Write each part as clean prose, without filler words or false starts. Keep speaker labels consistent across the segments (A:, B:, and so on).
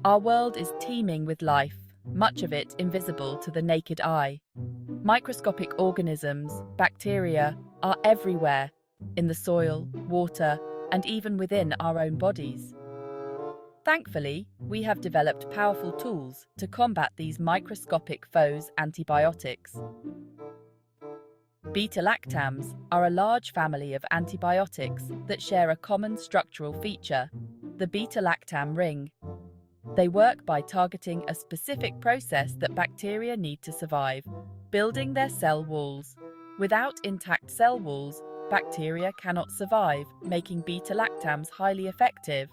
A: Our world is teeming with life, much of it invisible to the naked eye. Microscopic organisms, bacteria, are everywhere, in the soil, water, and even within our own bodies. Thankfully, we have developed powerful tools to combat these microscopic foes: antibiotics. Betalactams are a large family of antibiotics that share a common structural feature, the beta-lactam ring. They work by targeting a specific process that bacteria need to survive, building their cell walls. Without intact cell walls, bacteria cannot survive, making beta-lactams highly effective.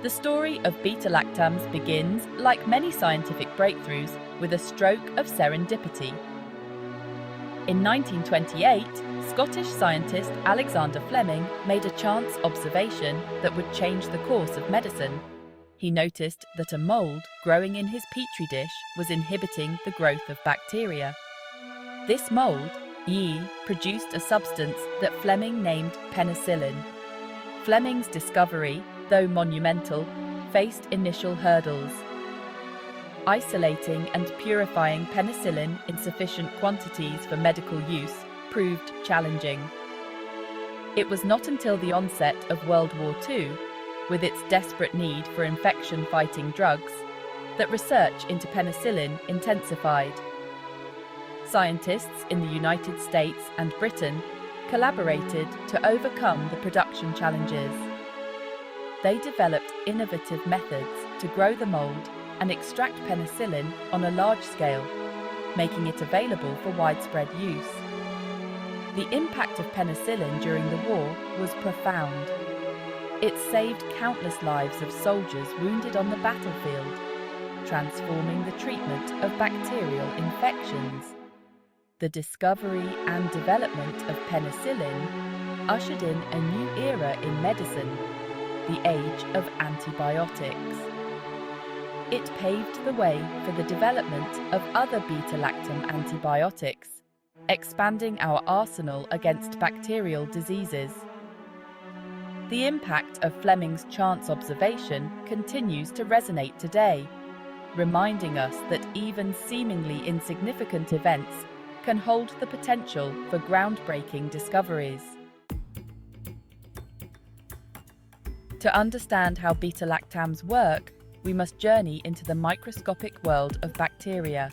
A: The story of beta-lactams begins, like many scientific breakthroughs, with a stroke of serendipity. In 1928, Scottish scientist Alexander Fleming made a chance observation that would change the course of medicine. He noticed that a mold growing in his petri dish was inhibiting the growth of bacteria. This mold, produced a substance that Fleming named penicillin. Fleming's discovery, though monumental, faced initial hurdles. Isolating and purifying penicillin in sufficient quantities for medical use proved challenging. It was not until the onset of World War II, with its desperate need for infection-fighting drugs, that research into penicillin intensified. Scientists in the United States and Britain collaborated to overcome the production challenges. They developed innovative methods to grow the mold and extract penicillin on a large scale, making it available for widespread use. The impact of penicillin during the war was profound. It saved countless lives of soldiers wounded on the battlefield, transforming the treatment of bacterial infections. The discovery and development of penicillin ushered in a new era in medicine, the age of antibiotics. It paved the way for the development of other beta-lactam antibiotics, expanding our arsenal against bacterial diseases. The impact of Fleming's chance observation continues to resonate today, reminding us that even seemingly insignificant events can hold the potential for groundbreaking discoveries. To understand how beta-lactams work, we must journey into the microscopic world of bacteria.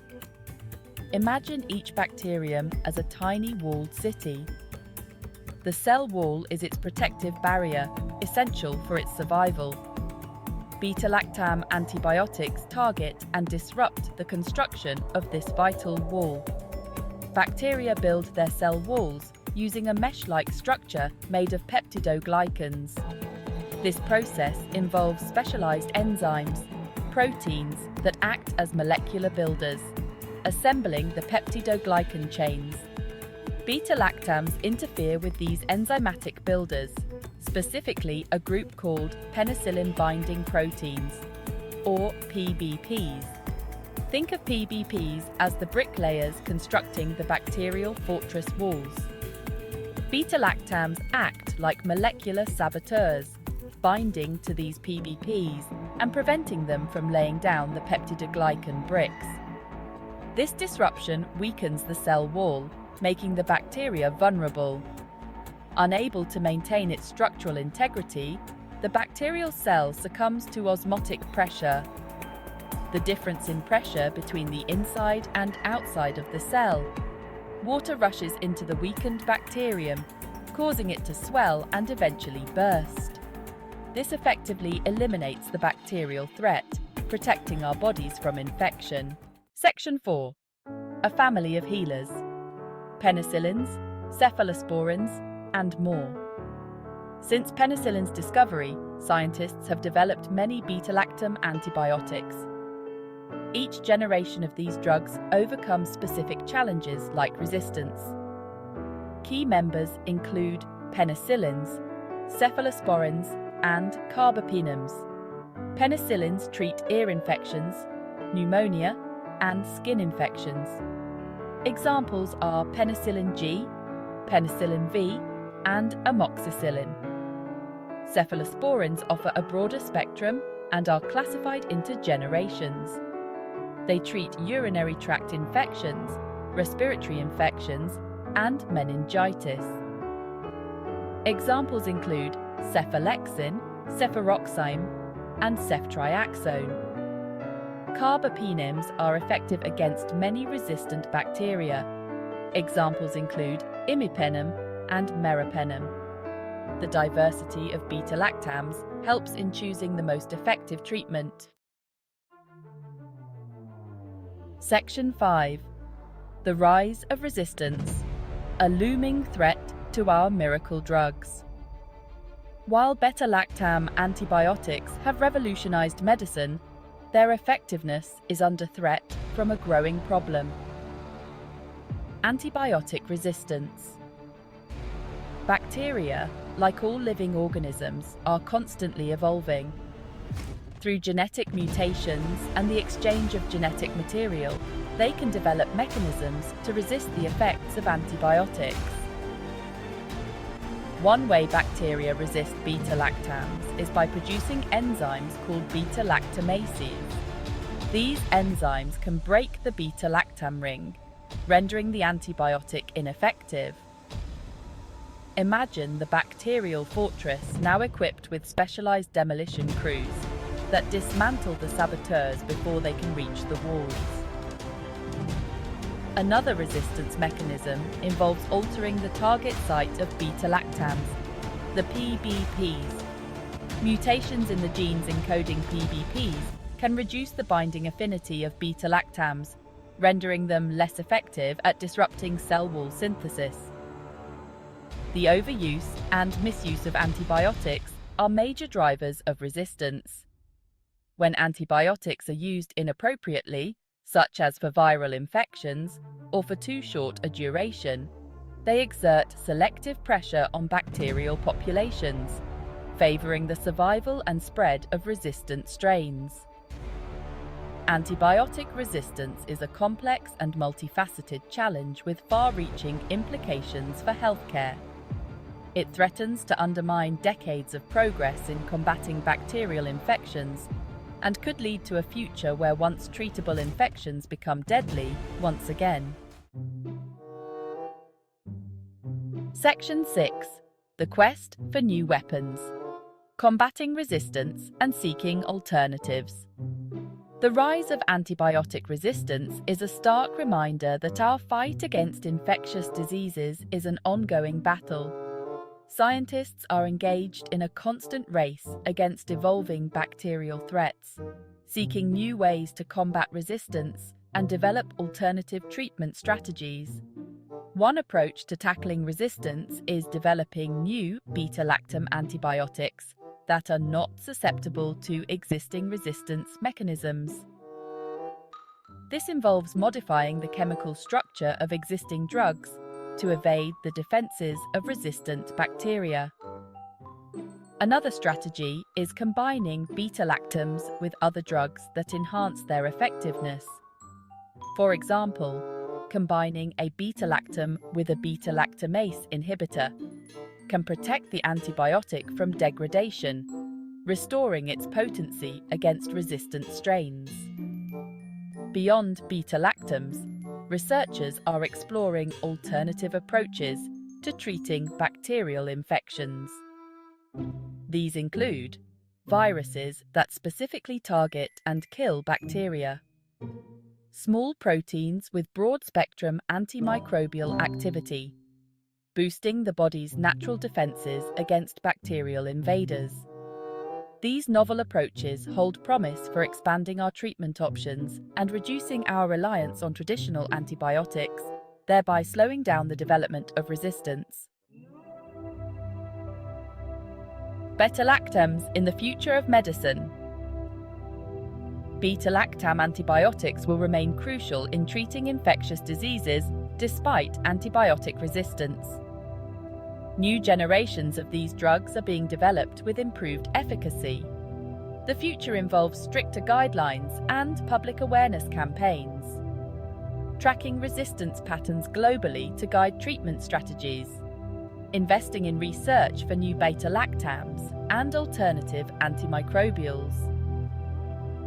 A: Imagine each bacterium as a tiny walled city. The cell wall is its protective barrier, essential for its survival. Beta-lactam antibiotics target and disrupt the construction of this vital wall. Bacteria build their cell walls using a mesh-like structure made of peptidoglycans. This process involves specialized enzymes, proteins that act as molecular builders, assembling the peptidoglycan chains. Beta-lactams interfere with these enzymatic builders, specifically a group called penicillin-binding proteins, or PBPs. Think of PBPs as the bricklayers constructing the bacterial fortress walls. Beta-lactams act like molecular saboteurs, binding to these PBPs and preventing them from laying down the peptidoglycan bricks. This disruption weakens the cell wall, making the bacteria vulnerable. Unable to maintain its structural integrity, the bacterial cell succumbs to osmotic pressure. The difference in pressure between the inside and outside of the cell. Water rushes into the weakened bacterium, causing it to swell and eventually burst. This effectively eliminates the bacterial threat, protecting our bodies from infection. Section 4. A family of healers. Penicillins, cephalosporins, and more. Since penicillin's discovery, scientists have developed many beta-lactam antibiotics. Each generation of these drugs overcomes specific challenges like resistance. Key members include penicillins, cephalosporins, and carbapenems. Penicillins treat ear infections, pneumonia, and skin infections. Examples are penicillin G, penicillin V, and amoxicillin. Cephalosporins offer a broader spectrum and are classified into generations. They treat urinary tract infections, respiratory infections, and meningitis. Examples include cephalexin, cefuroxime, and ceftriaxone. Carbapenems are effective against many resistant bacteria. Examples include imipenem and meropenem. The diversity of beta-lactams helps in choosing the most effective treatment. Section 5. The rise of resistance, a looming threat to our miracle drugs. While beta-lactam antibiotics have revolutionized medicine, their effectiveness is under threat from a growing problem: antibiotic resistance. Bacteria, like all living organisms, are constantly evolving. Through genetic mutations and the exchange of genetic material, they can develop mechanisms to resist the effects of antibiotics. One way bacteria resist beta-lactams is by producing enzymes called beta-lactamases. These enzymes can break the beta-lactam ring, rendering the antibiotic ineffective. Imagine the bacterial fortress now equipped with specialized demolition crews that dismantle the saboteurs before they can reach the walls. Another resistance mechanism involves altering the target site of beta-lactams, the PBPs. Mutations in the genes encoding PBPs can reduce the binding affinity of beta-lactams, rendering them less effective at disrupting cell wall synthesis. The overuse and misuse of antibiotics are major drivers of resistance. When antibiotics are used inappropriately, such as for viral infections, or for too short a duration, they exert selective pressure on bacterial populations, favoring the survival and spread of resistant strains. Antibiotic resistance is a complex and multifaceted challenge with far-reaching implications for healthcare. It threatens to undermine decades of progress in combating bacterial infections and could lead to a future where once treatable infections become deadly once again. Section 6. The quest for new weapons. Combating resistance and seeking alternatives. The rise of antibiotic resistance is a stark reminder that our fight against infectious diseases is an ongoing battle. Scientists are engaged in a constant race against evolving bacterial threats, seeking new ways to combat resistance and develop alternative treatment strategies. One approach to tackling resistance is developing new beta-lactam antibiotics that are not susceptible to existing resistance mechanisms. This involves modifying the chemical structure of existing drugs to evade the defenses of resistant bacteria. Another strategy is combining beta-lactams with other drugs that enhance their effectiveness. For example, combining a beta-lactam with a beta-lactamase inhibitor can protect the antibiotic from degradation, restoring its potency against resistant strains. Beyond beta-lactams, researchers are exploring alternative approaches to treating bacterial infections. These include viruses that specifically target and kill bacteria, small proteins with broad-spectrum antimicrobial activity, boosting the body's natural defenses against bacterial invaders. These novel approaches hold promise for expanding our treatment options and reducing our reliance on traditional antibiotics, thereby slowing down the development of resistance. Beta-lactams in the future of medicine. Beta-lactam antibiotics will remain crucial in treating infectious diseases despite antibiotic resistance. New generations of these drugs are being developed with improved efficacy. The future involves stricter guidelines and public awareness campaigns, tracking resistance patterns globally to guide treatment strategies. investing in research for new beta-lactams and alternative antimicrobials.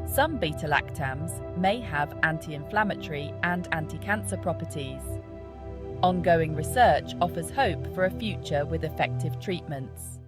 A: Some beta-lactams may have anti-inflammatory and anti-cancer properties. Ongoing research offers hope for a future with effective treatments.